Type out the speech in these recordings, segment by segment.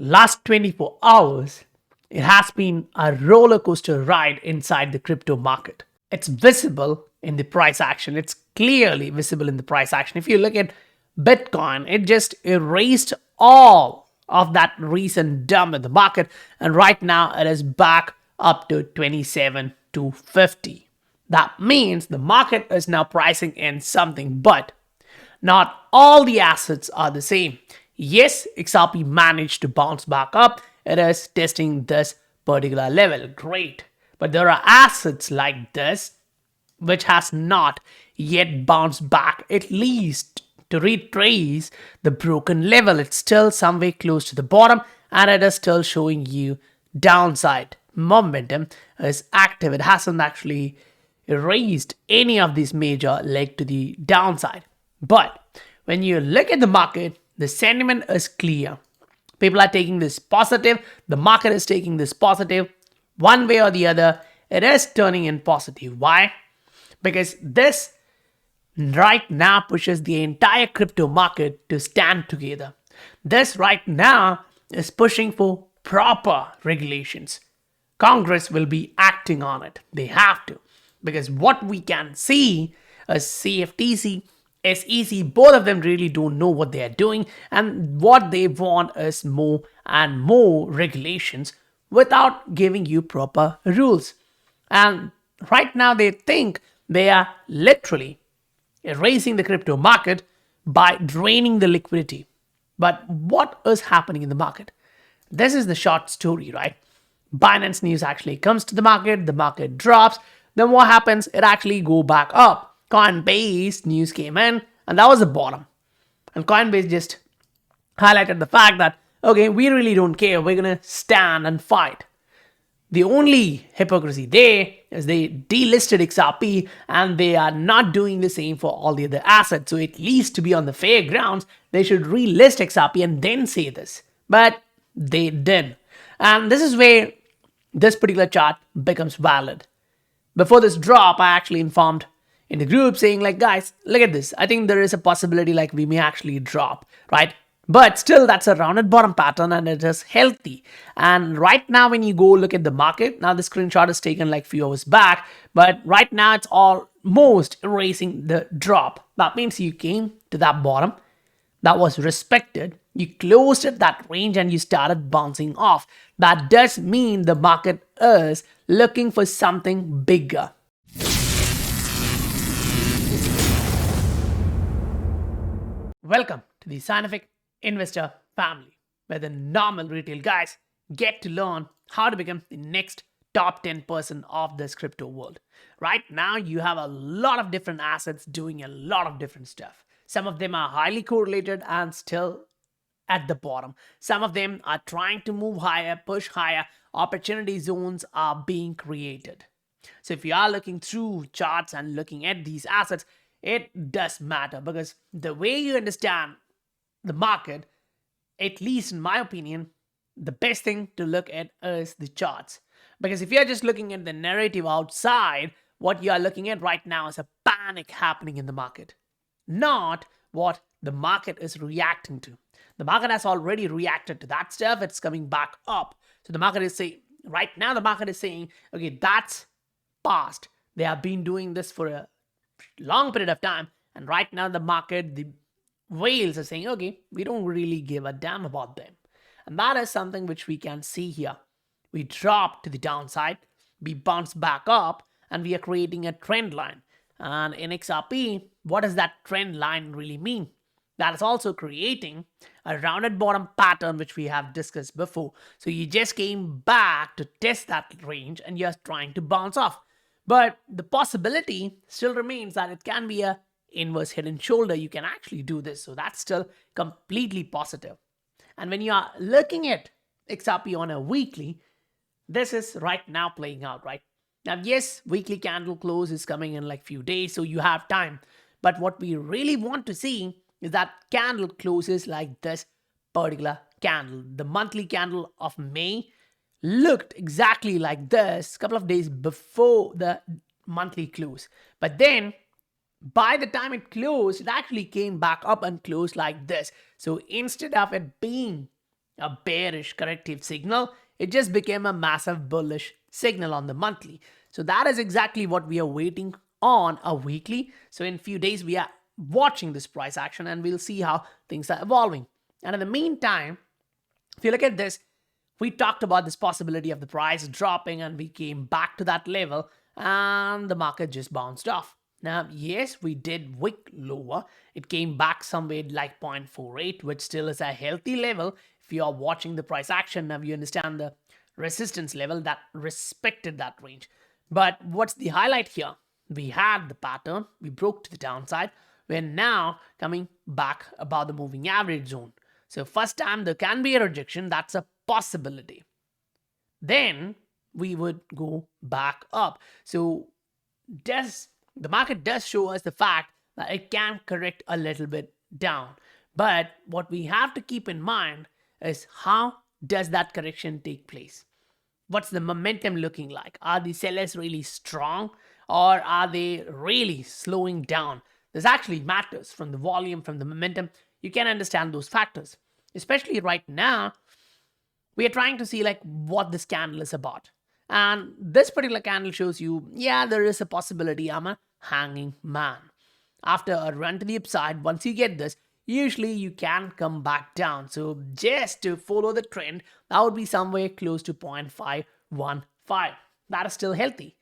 last 24 hours, it has been a roller coaster ride inside the crypto market. It's visible in the price action. It's clearly visible in the price action. If you look at Bitcoin, it just erased all of that recent dump in the market. And right now it is back up to 27,250. That means the market is now pricing in something, but not all the assets are the same. Yes, XRP managed to bounce back up. It is testing this particular level. Great. But there are assets like this which has not yet bounced back, at least to retrace the broken level. It's still somewhere close to the bottom and it is still showing you downside momentum is active. It hasn't actually erased any of these major leg to the downside. But when you look at the market, the sentiment is clear. People are taking this positive. The market is taking this positive. One way or the other, it is turning in positive. Why? Because this right now pushes the entire crypto market to stand together. This right now is pushing for proper regulations. Congress will be acting on it. They have to. Because what we can see is CFTC, SEC, both of them really don't know what they are doing, and what they want is more and more regulations without giving you proper rules. And right now they think they are literally erasing the crypto market by draining the liquidity. But what is happening in the market? This is the short story, right? Binance news actually comes to the market drops. Then what happens? It actually go back up. Coinbase news came in and that was the bottom. And Coinbase just highlighted the fact that, okay, we really don't care. We're going to stand and fight. The only hypocrisy there is they delisted XRP and they are not doing the same for all the other assets. So at least to be on the fair grounds, they should relist XRP and then say this. But they didn't. And this is where this particular chart becomes valid. Before this drop, I actually informed in the group saying like, guys, look at this. I think there is a possibility like we may actually drop, right? But still, that's a rounded bottom pattern and it is healthy. And right now, when you go look at the market, now the screenshot is taken like a few hours back, but right now it's almost erasing the drop. That means you came to that bottom that was respected. You closed at that range and you started bouncing off. That does mean the market is looking for something bigger. Welcome to the Scientific Investor family, where the normal retail guys get to learn how to become the next top 10% of this crypto world. Right now, you have a lot of different assets doing a lot of different stuff. Some of them are highly correlated and still at the bottom. Some of them are trying to move higher, push higher. Opportunity zones are being created. So if you are looking through charts and looking at these assets, it does matter, because the way you understand the market, at least in my opinion, the best thing to look at is the charts. Because if you're just looking at the narrative outside, what you are looking at right now is a panic happening in the market, not what the market is reacting to. The market has already reacted to that stuff. It's coming back up. So the market is saying, right now the market is saying, okay, that's past. They have been doing this for a long period of time. And right now the market, the whales are saying, okay, we don't really give a damn about them. And that is something which we can see here. We drop to the downside, we bounce back up, and we are creating a trend line. And in XRP, what does that trend line really mean? That is also creating a rounded bottom pattern, which we have discussed before. So you just came back to test that range and you're trying to bounce off. But the possibility still remains that it can be a inverse head and shoulder. You can actually do this. So that's still completely positive. And when you are looking at XRP on a weekly, this is right now playing out, right? Now, yes, weekly candle close is coming in like few days, so you have time. But what we really want to see is that candle closes like this particular candle. The monthly candle of May looked exactly like this a couple of days before the monthly close. But then by the time it closed, it actually came back up and closed like this. So instead of it being a bearish corrective signal. It just became a massive bullish signal on the monthly. So that is exactly what we are waiting on a weekly. So in a few days, we are watching this price action and we'll see how things are evolving. And in the meantime, if you look at this, we talked about this possibility of the price dropping and we came back to that level and the market just bounced off. Now, yes, we did wick lower. It came back somewhere like 0.48, which still is a healthy level. If you are watching the price action, now you understand the resistance level that respected that range. But what's the highlight here? We had the pattern, we broke to the downside. We're now coming back above the moving average zone. So first time there can be a rejection, that's a possibility. Then we would go back up. So the market does show us the fact that it can correct a little bit down. But what we have to keep in mind is how does that correction take place? What's the momentum looking like? Are the sellers really strong or are they really slowing down? This actually matters from the volume, from the momentum. You can understand those factors. Especially right now, we are trying to see like what this candle is about. And this particular candle shows you, yeah, there is a possibility I'm a hanging man. After a run to the upside, once you get this, usually you can come back down. So just to follow the trend, that would be somewhere close to 0.515. That is still healthy.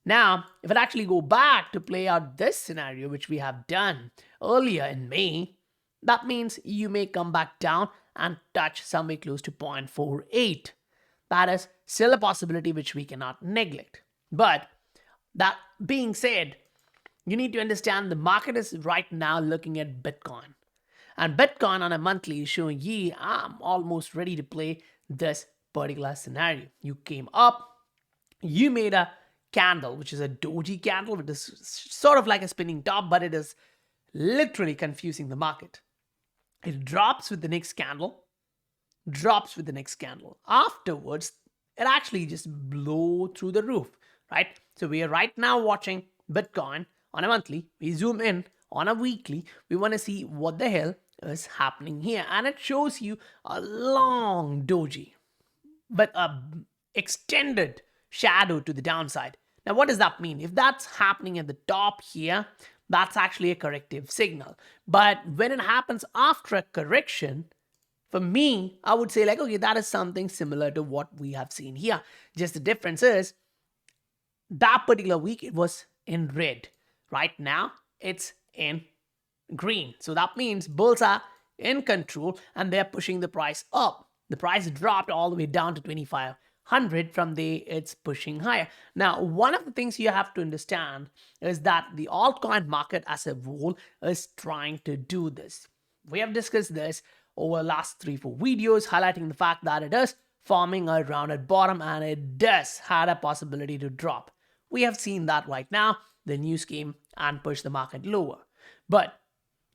Now, if it actually go back to play out this scenario, which we have done earlier in May, that means you may come back down and touch somewhere close to 0.48. That is still a possibility which we cannot neglect. But that being said, you need to understand the market is right now looking at Bitcoin. And Bitcoin on a monthly is showing ye, I'm almost ready to play this particular scenario. You came up, you made a candle, which is a doji candle, which is sort of like a spinning top, but it is literally confusing the market. It drops with the next candle, drops with the next candle. Afterwards, it actually just blow through the roof, right? So we are right now watching Bitcoin on a monthly. We zoom in on a weekly. We want to see what the hell is happening here. And it shows you a long doji, but a extended shadow to the downside. Now, what does that mean? If that's happening at the top here, that's actually a corrective signal. But when it happens after a correction, for me, I would say like, okay, that is something similar to what we have seen here. Just the difference is that particular week, it was in red. Right now, it's in green. So that means bulls are in control and they're pushing the price up. The price dropped all the way down to 2,500. From there, it's pushing higher. Now, one of the things you have to understand is that the altcoin market as a whole is trying to do this. We have discussed this over the last 3-4 videos, highlighting the fact that it is forming a rounded bottom and it does have a possibility to drop. We have seen that right now. The news came and pushed the market lower. But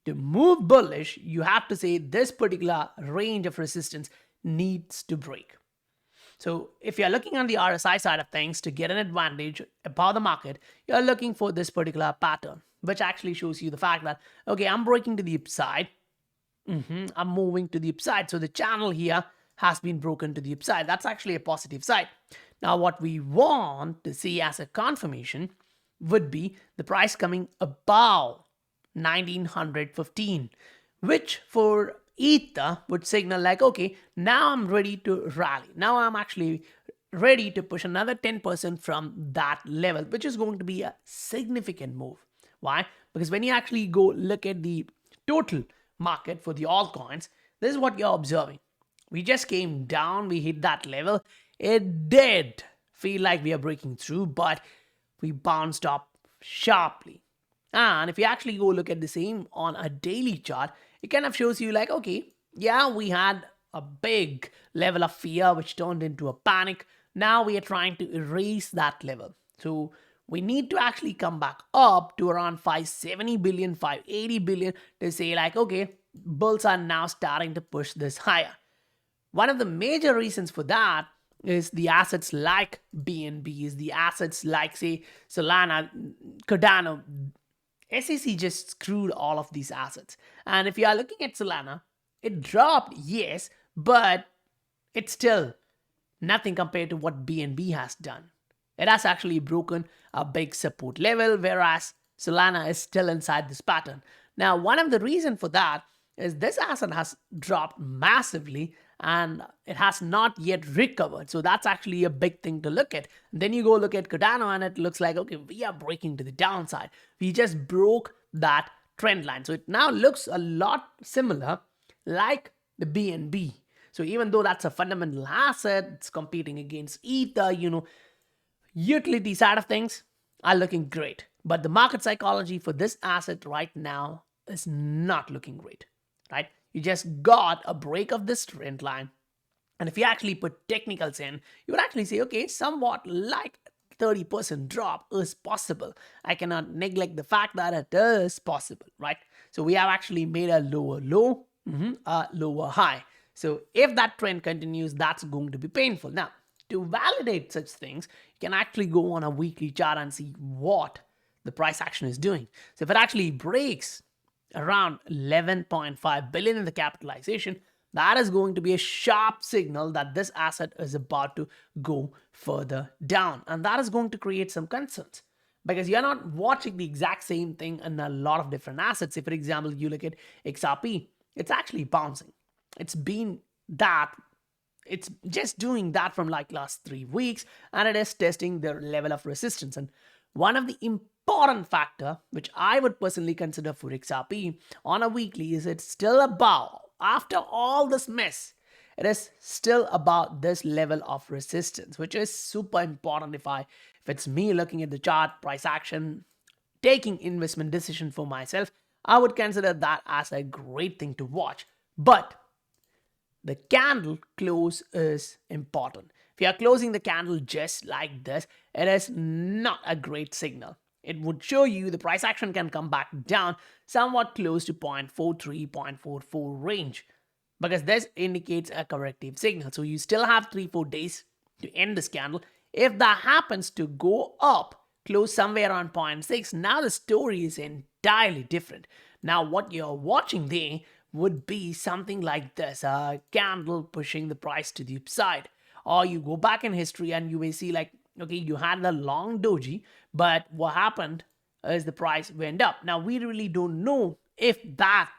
to move bullish, you have to say this particular range of resistance needs to break. So if you're looking on the RSI side of things to get an advantage above the market, you're looking for this particular pattern, which actually shows you the fact that, okay, I'm breaking to the upside. I'm moving to the upside. So the channel here has been broken to the upside. That's actually a positive side. Now, what we want to see as a confirmation would be the price coming above 1915, which for Ether would signal like, okay, now I'm ready to rally. Now I'm actually ready to push another 10% from that level, which is going to be a significant move. Why? Because when you actually go look at the total market for the altcoins, this is what you're observing. We just came down, we hit that level. It did feel like we are breaking through, but we bounced up sharply. And if you actually go look at the same on a daily chart, it kind of shows you like, okay, yeah, we had a big level of fear which turned into a panic. Now we are trying to erase that level. So we need to actually come back up to around 570 billion, 580 billion to say like, okay, bulls are now starting to push this higher. One of the major reasons for that is the assets like BNB, is the assets like, say, Solana, Cardano. SEC just screwed all of these assets. And if you are looking at Solana, it dropped, yes, but it's still nothing compared to what BNB has done. It has actually broken a big support level, whereas Solana is still inside this pattern. Now, one of the reasons for that is this asset has dropped massively and it has not yet recovered. So that's actually a big thing to look at. Then you go look at Cardano and it looks like, okay, we are breaking to the downside. We just broke that trend line. So it now looks a lot similar like the BNB. So even though that's a fundamental asset, it's competing against Ether, utility side of things are looking great. But the market psychology for this asset right now is not looking great, right? You just got a break of this trend line. And if you actually put technicals in, you would actually say, okay, somewhat like 30% drop is possible. I cannot neglect the fact that it is possible, right? So we have actually made a lower low, a lower high. So if that trend continues, that's going to be painful. Now, to validate such things, you can actually go on a weekly chart and see what the price action is doing. So if it actually breaks around 11.5 billion in the capitalization, that is going to be a sharp signal that this asset is about to go further down. And that is going to create some concerns because you're not watching the exact same thing in a lot of different assets. If, for example, you look at XRP, it's actually bouncing. It's just doing that from like last 3 weeks, and it is testing the level of resistance. And one of the important factor, which I would personally consider for XRP on a weekly, is it's still above, after all this mess, it is still about this level of resistance, which is super important. If it's me looking at the chart, price action, taking investment decision for myself, I would consider that as a great thing to watch. But the candle close is important. If you are closing the candle just like this, it is not a great signal. It would show you the price action can come back down somewhat close to 0.43, 0.44 range, because this indicates a corrective signal. So you still have 3-4 days to end this candle. If that happens to go up, close somewhere around 0.6, now the story is entirely different. Now what you're watching there would be something like this, a candle pushing the price to the upside. Or you go back in history and you may see like, okay, you had a long doji, but what happened is the price went up. Now, we really don't know if that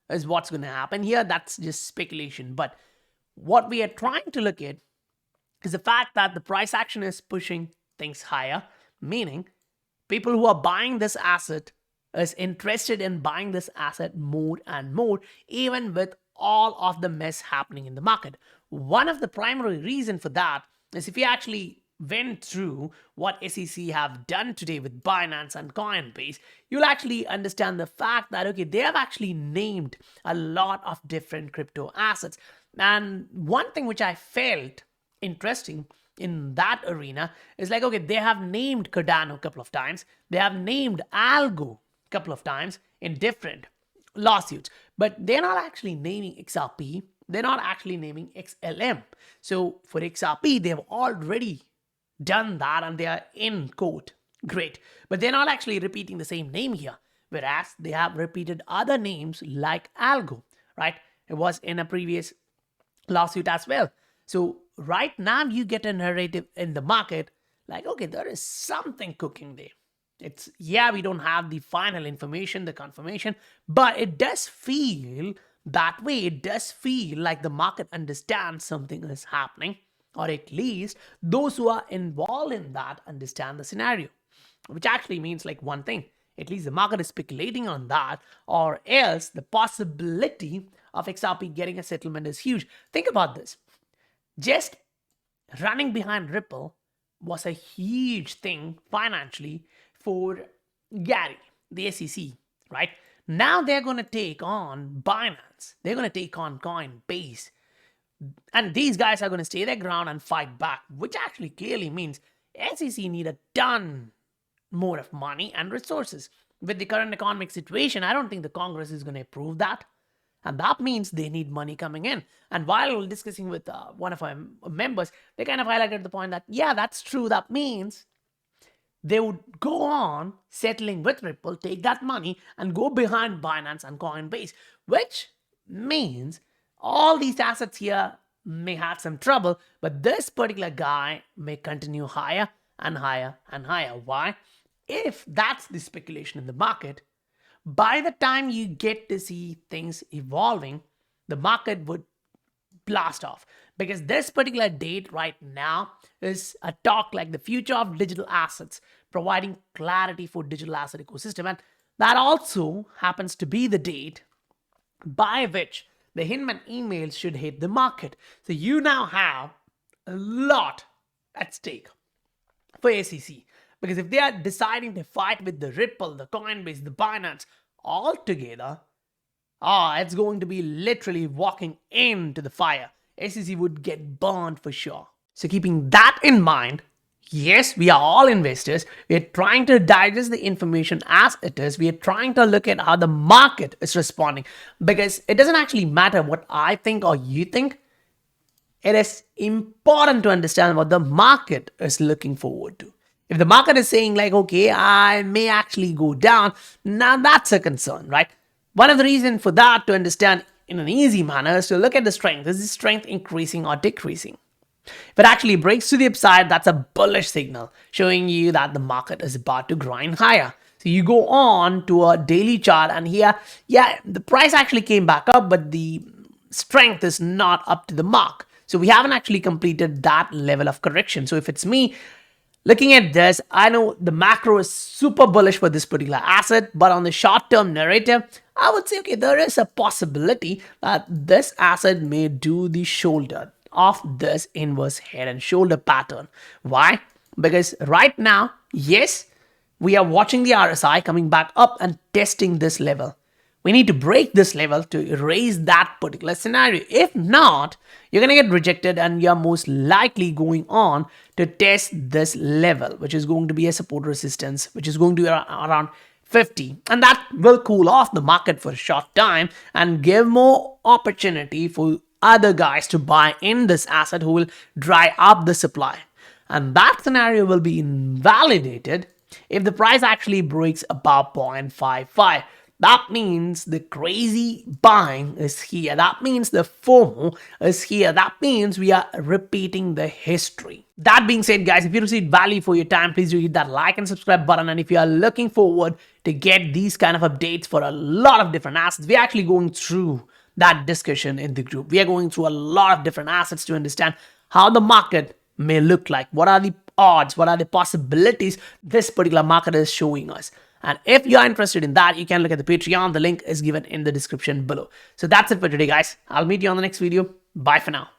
is what's going to happen here. That's just speculation. But what we are trying to look at is the fact that the price action is pushing things higher, meaning people who are buying this asset is interested in buying this asset more and more, even with all of the mess happening in the market. One of the primary reasons for that is if you actually went through what SEC have done today with Binance and Coinbase, you'll actually understand the fact that, okay, they have actually named a lot of different crypto assets. And one thing which I felt interesting in that arena is like, okay, they have named Cardano a couple of times. They have named Algo a couple of times in different lawsuits, but they're not actually naming XRP. They're not actually naming XLM. So for XRP, they've already done that and they are in court. Great. But they're not actually repeating the same name here, whereas they have repeated other names like Algo, right? It was in a previous lawsuit as well. So right now you get a narrative in the market like, okay, there is something cooking there. It's, yeah, we don't have the final information, the confirmation, but it does feel that way. It does feel like the market understands something is happening, or at least those who are involved in that understand the scenario, which actually means like one thing. At least the market is speculating on that, or else the possibility of XRP getting a settlement is huge. Think about this. Just running behind Ripple was a huge thing financially for Gary, the SEC, right? Now they're going to take on Binance. They're going to take on Coinbase. And these guys are going to stay their ground and fight back, which actually clearly means SEC need a ton more of money and resources. With the current economic situation, I don't think the Congress is going to approve that. And that means they need money coming in. And while discussing with one of our members, they kind of highlighted the point that, yeah, that's true. That means they would go on settling with Ripple, take that money, and go behind Binance and Coinbase, which means all these assets here may have some trouble, but this particular guy may continue higher and higher and higher. Why? If that's the speculation in the market, by the time you get to see things evolving, the market would blast off, because this particular date right now is a talk like the future of digital assets, providing clarity for digital asset ecosystem, and that also happens to be the date by which the Hinman emails should hit the market. So you now have a lot at stake for SEC, because if they are deciding to fight with the Ripple, the Coinbase, the Binance all together, it's going to be literally walking into the fire. SEC would get burned for sure. So keeping that in mind, yes, we are all investors. We are trying to digest the information as it is. We are trying to look at how the market is responding, because it doesn't actually matter what I think or you think. It is important to understand what the market is looking forward to. If the market is saying like, okay, I may actually go down, now that's a concern, right? One of the reasons for that, to understand in an easy manner, is to look at the strength. Is the strength increasing or decreasing? If it actually breaks to the upside, that's a bullish signal showing you that the market is about to grind higher. So you go on to a daily chart, and here, yeah, the price actually came back up, but the strength is not up to the mark. So we haven't actually completed that level of correction. So if it's me, looking at this, I know the macro is super bullish for this particular asset, but on the short-term narrative, I would say, okay, there is a possibility that this asset may do the shoulder of this inverse head and shoulder pattern. Why? Because right now, yes, we are watching the RSI coming back up and testing this level. We need to break this level to erase that particular scenario. If not, you're going to get rejected, and you're most likely going on to test this level, which is going to be a support resistance, which is going to be around 50. And that will cool off the market for a short time and give more opportunity for other guys to buy in this asset who will dry up the supply. And that scenario will be invalidated if the price actually breaks above 0.55. That means the crazy buying is here. That means the FOMO is here. That means we are repeating the history. That being said, guys, if you received value for your time, please do hit that like and subscribe button. And if you are looking forward to get these kind of updates for a lot of different assets, we're actually going through that discussion in the group. We are going through a lot of different assets to understand how the market may look like. What are the odds? What are the possibilities this particular market is showing us? And if you are interested in that, you can look at the Patreon. The link is given in the description below. So that's it for today, guys. I'll meet you on the next video. Bye for now.